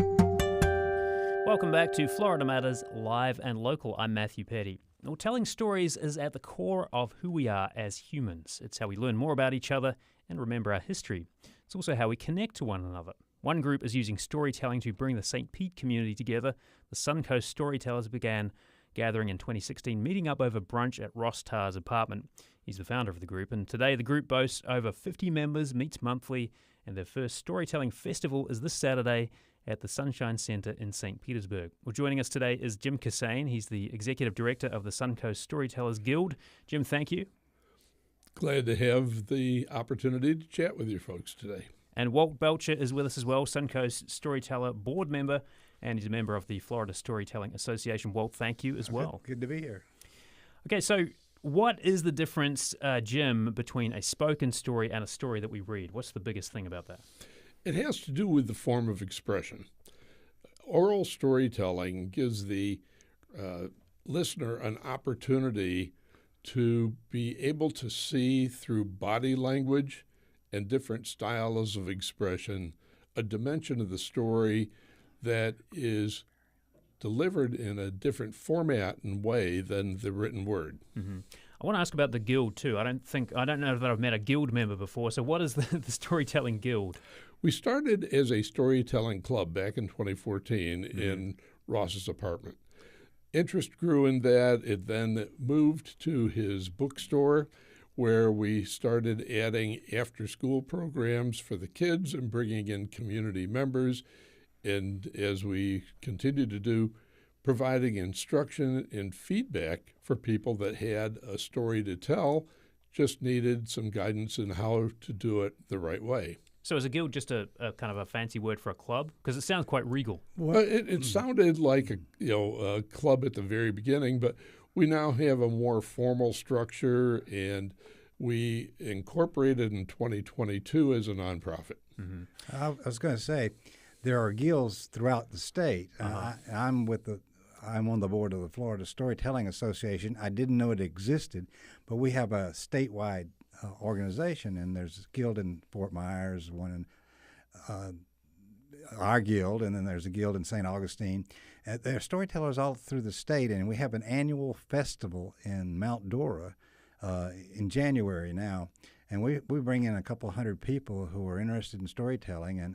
Welcome back to Florida Matters Live and Local. I'm Matthew Petty. Well, telling stories is at the core of who we are as humans. It's how we learn more about each other and remember our history. It's also how we connect to one another. One group is using storytelling to bring the St. Pete community together. The Suncoast Storytellers began gathering in 2016, meeting up over brunch at Ross Tarr's apartment. He's the founder of the group, and today the group boasts over 50 members, meets monthly, and their first storytelling festival is this Saturday at the Sunshine Center in St. Petersburg. Well, joining us today is Jim Cassane. He's the Executive Director of the Suncoast Storytellers Guild. Jim, thank you. Glad to have the opportunity to chat with you folks today. And Walt Belcher is with us as well, Suncoast Storyteller board member, and he's a member of the Florida Storytelling Association. Walt, thank you as well. Good to be here. Okay, so what is the difference, Jim, between a spoken story and a story that we read? What's the biggest thing about that? It has to do with the form of expression. Oral storytelling gives the listener an opportunity to be able to see through body language and different styles of expression a dimension of the story that is delivered in a different format and way than the written word. Mm-hmm. I want to ask about the Guild too. I don't know that I've met a Guild member before. So what is the Storytelling Guild? We started as a storytelling club back in 2014 in Ross's apartment. Interest grew in that. It then moved to his bookstore, where we started adding after-school programs for the kids and bringing in community members. And as we continue to do, providing instruction and feedback for people that had a story to tell, just needed some guidance in how to do it the right way. So is a guild just a kind of a fancy word for a club? Because it sounds quite regal. Well, it sounded like a club at the very beginning, but we now have a more formal structure, and we incorporated in 2022 as a nonprofit. I was going to say, there are guilds throughout the state. I'm on the board of the Florida Storytelling Association. I didn't know it existed, but we have a statewide organization, and there's a guild in Fort Myers, one in our guild, and then there's a guild in St. Augustine. There are storytellers all through the state, and we have an annual festival in Mount Dora in January now, and we bring in a couple hundred people who are interested in storytelling, and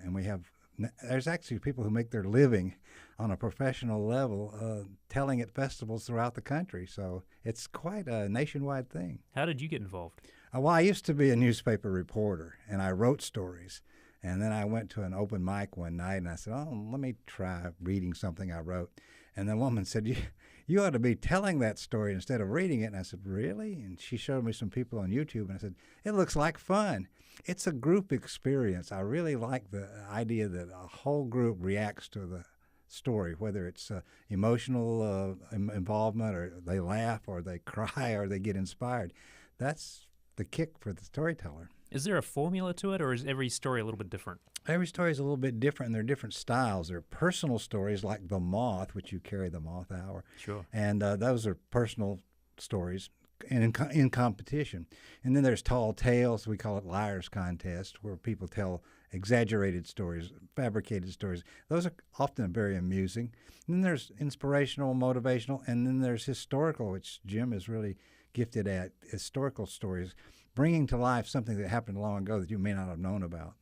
there's actually people who make their living on a professional level telling at festivals throughout the country, so it's quite a nationwide thing. How did you get involved? Well, I used to be a newspaper reporter, and I wrote stories. And then I went to an open mic one night, and I said, let me try reading something I wrote. And the woman said, you ought to be telling that story instead of reading it. And I said, really? And she showed me some people on YouTube, and I said, it looks like fun. It's a group experience. I really like the idea that a whole group reacts to the story, whether it's emotional involvement, or they laugh, or they cry, or they get inspired. That's the kick for the storyteller. Is there a formula to it, or is every story a little bit different? Every story is a little bit different, and there are different styles. There are personal stories like The Moth, which you carry the Moth Hour. Sure. And those are personal stories and in competition. And then there's Tall Tales. We call it Liars Contest, where people tell exaggerated stories, fabricated stories. Those are often very amusing. And then there's inspirational, motivational, and then there's historical, which Jim is really gifted at, historical stories, bringing to life something that happened long ago that you may not have known about.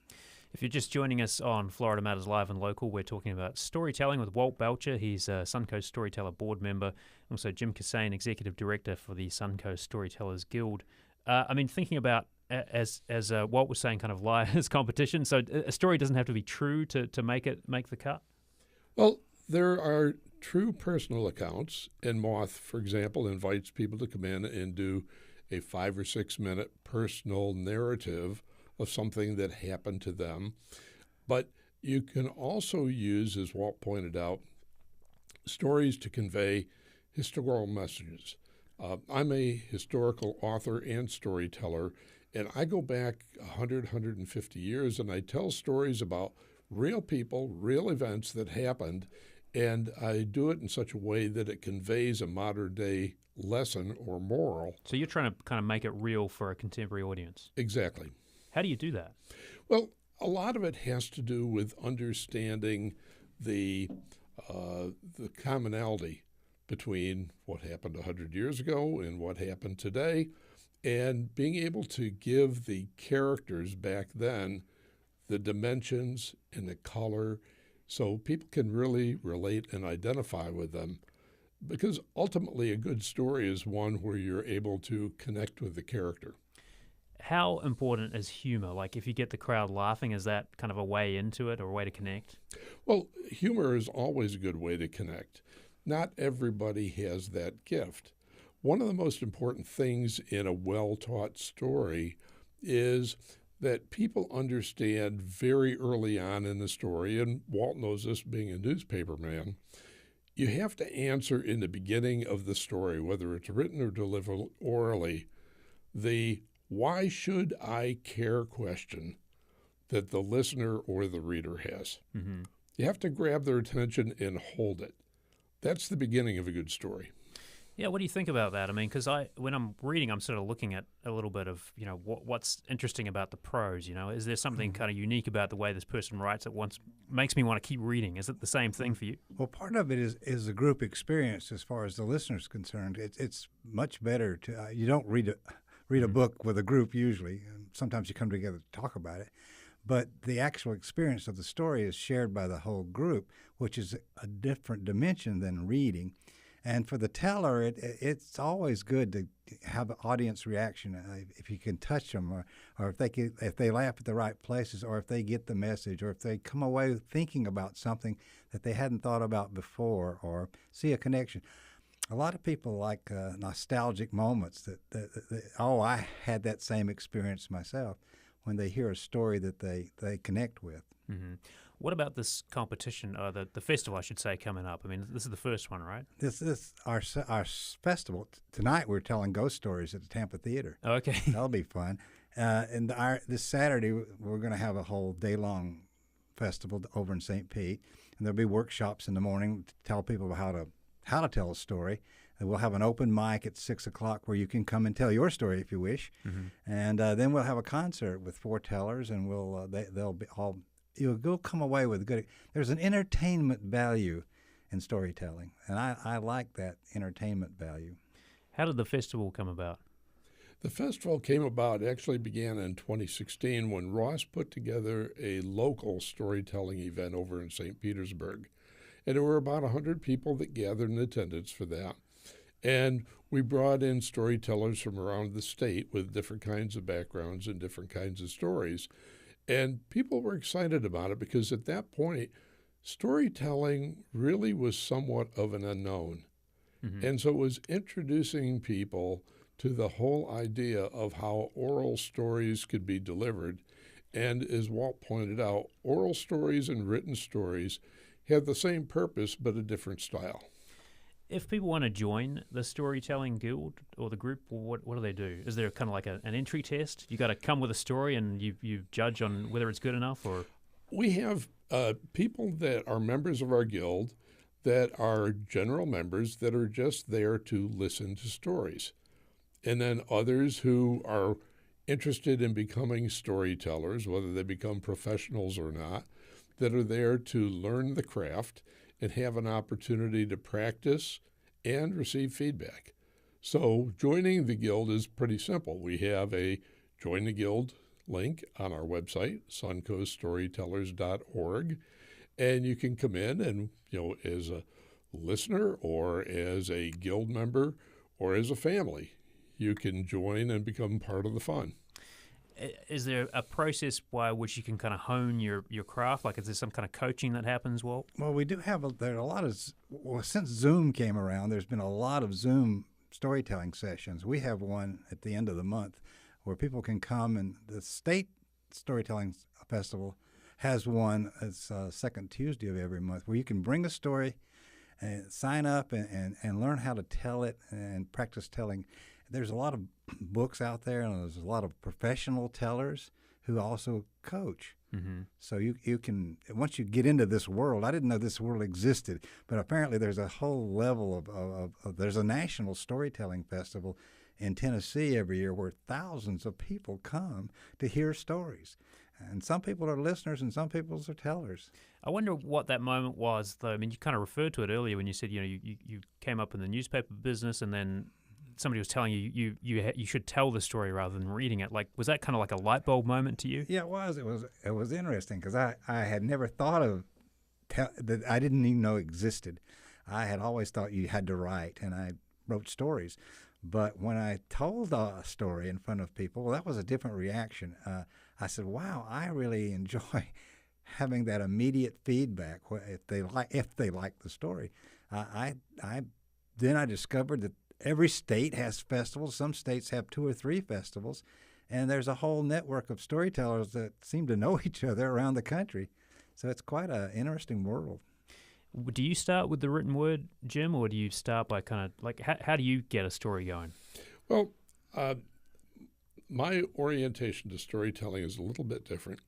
If you're just joining us on Florida Matters Live and Local, we're talking about storytelling with Walt Belcher. He's a Suncoast Storyteller board member. Also Jim Cassane, Executive Director for the Suncoast Storytellers Guild. Thinking about, as Walt was saying, kind of liars competition, so a story doesn't have to be true to make the cut? Well, there are true personal accounts, and Moth, for example, invites people to come in and do a 5 or 6 minute personal narrative of something that happened to them. But you can also use, as Walt pointed out, stories to convey historical messages. I'm a historical author and storyteller, and I go back 100, 150 years, and I tell stories about real people, real events that happened, and I do it in such a way that it conveys a modern-day lesson or moral. So you're trying to kind of make it real for a contemporary audience. Exactly. How do you do that? Well, a lot of it has to do with understanding the commonality between what happened 100 years ago and what happened today, and being able to give the characters back then the dimensions and the color so people can really relate and identify with them. Because ultimately a good story is one where you're able to connect with the character. How important is humor? Like, if you get the crowd laughing, is that kind of a way into it or a way to connect? Well, humor is always a good way to connect. Not everybody has that gift. One of the most important things in a well-taught story is that people understand very early on in the story, and Walt knows this being a newspaper man, you have to answer in the beginning of the story, whether it's written or delivered orally, the why should I care question that the listener or the reader has. Mm-hmm. You have to grab their attention and hold it. That's the beginning of a good story. Yeah, what do you think about that? I mean, because when I'm reading, I'm sort of looking at a little bit of, what's interesting about the prose, Is there something kind of unique about the way this person writes that makes me want to keep reading? Is it the same thing for you? Well, part of it is a group experience as far as the listener's concerned. It's much better to, you don't read a book with a group usually. Sometimes you come together to talk about it. But the actual experience of the story is shared by the whole group, which is a different dimension than reading. And for the teller, it's always good to have an audience reaction if you can touch them, or if they laugh at the right places, or if they get the message, or if they come away thinking about something that they hadn't thought about before, or see a connection. A lot of people like nostalgic moments that I had that same experience myself when they hear a story that they connect with. Mm-hmm. What about this competition, the festival, I should say, coming up? I mean, this is the first one, right? This is our festival. Tonight we're telling ghost stories at the Tampa Theater. Okay. That'll be fun. This Saturday, we're going to have a whole day-long festival over in St. Pete, and there'll be workshops in the morning to tell people how to tell a story. And we'll have an open mic at 6 o'clock where you can come and tell your story if you wish. Mm-hmm. And then we'll have a concert with 4 tellers, and you'll come away with good. There's an entertainment value in storytelling, and I like that entertainment value. How did the festival come about? The festival actually began in 2016 when Ross put together a local storytelling event over in St. Petersburg. And there were about 100 people that gathered in attendance for that. And we brought in storytellers from around the state with different kinds of backgrounds and different kinds of stories. And people were excited about it because at that point, storytelling really was somewhat of an unknown. Mm-hmm. And so it was introducing people to the whole idea of how oral stories could be delivered. And as Walt pointed out, oral stories and written stories have the same purpose but a different style. If people want to join the Storytelling Guild or the group, what do they do? Is there kind of like an entry test? You got to come with a story and you judge on whether it's good enough? Or we have people that are members of our guild that are general members that are just there to listen to stories. And then others who are interested in becoming storytellers, whether they become professionals or not, that are there to learn the craft and have an opportunity to practice and receive feedback. So joining the Guild is pretty simple. We have a Join the Guild link on our website, suncoaststorytellers.org, and you can come in and, as a listener or as a Guild member or as a family, you can join and become part of the fun. Is there a process by which you can kind of hone your craft? Like, is there some kind of coaching that happens, Walt? Well, we do have there are a lot of since Zoom came around, there's been a lot of Zoom storytelling sessions. We have one at the end of the month where people can come, and the State Storytelling Festival has one. It's second Tuesday of every month where you can bring a story and sign up and learn how to tell it and practice telling. There's a lot of books out there, and there's a lot of professional tellers who also coach. Mm-hmm. So you can, once you get into this world, I didn't know this world existed, but apparently there's a whole level of there's a national storytelling festival in Tennessee every year where thousands of people come to hear stories. And some people are listeners and some people are tellers. I wonder what that moment was, though. I mean, you kind of referred to it earlier when you said, you came up in the newspaper business and then somebody was telling you should tell the story rather than reading it. Like, was that kind of like a light bulb moment to you? Yeah, it was. It was interesting because I had never thought of that. I didn't even know existed. I had always thought you had to write, and I wrote stories. But when I told a story in front of people, well, that was a different reaction. I said, "Wow, I really enjoy having that immediate feedback if they like the story." Then I discovered that every state has festivals. Some states have 2 or 3 festivals, and there's a whole network of storytellers that seem to know each other around the country. So it's quite an interesting world. Do you start with the written word, Jim, or do you start by kind of like how do you get a story going? Well, my orientation to storytelling is a little bit different.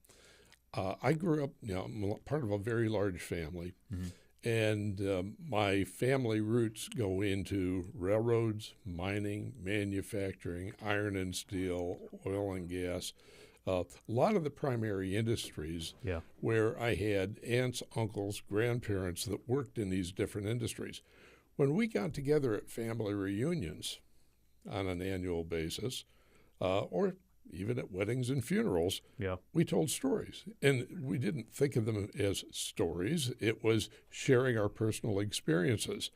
I grew up, I'm part of a very large family. Mm-hmm. And my family roots go into railroads, mining, manufacturing, iron and steel, oil and gas, a lot of the primary industries where I had aunts, uncles, grandparents that worked in these different industries. When we got together at family reunions on an annual basis, or even at weddings and funerals, we told stories. And we didn't think of them as stories. It was sharing our personal experiences.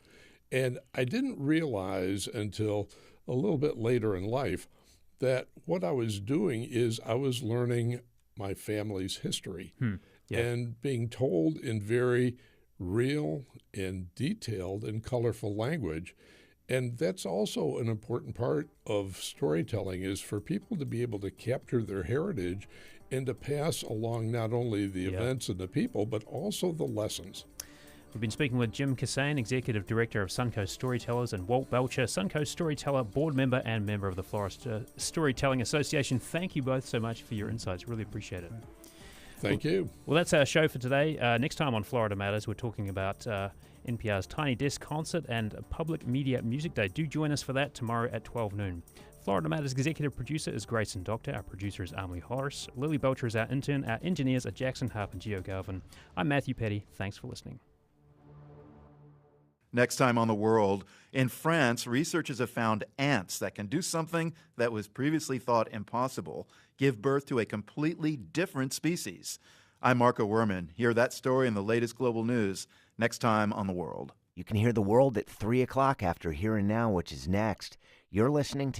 And I didn't realize until a little bit later in life that what I was doing is I was learning my family's history and being told in very real and detailed and colorful language. And that's also an important part of storytelling, is for people to be able to capture their heritage and to pass along not only the events and the people, but also the lessons. We've been speaking with Jim Cassane, Executive Director of Suncoast Storytellers, and Walt Belcher, Suncoast Storyteller, board member and member of the Florida Storytelling Association. Thank you both so much for your insights. Really appreciate it. Thank you. Well, that's our show for today. Next time on Florida Matters, we're talking about NPR's Tiny Desk Concert and Public Media Music Day. Do join us for that tomorrow at 12 noon. Florida Matters executive producer is Grayson Doctor. Our producer is Emily Horace. Lily Belcher is our intern. Our engineers are Jackson Harp and Gio Galvin. I'm Matthew Petty. Thanks for listening. Next time on The World, in France, researchers have found ants that can do something that was previously thought impossible, give birth to a completely different species. I'm Marco Werman. Hear that story in the latest global news next time on The World. You can hear The World at 3 o'clock after Here and Now, which is next. You're listening to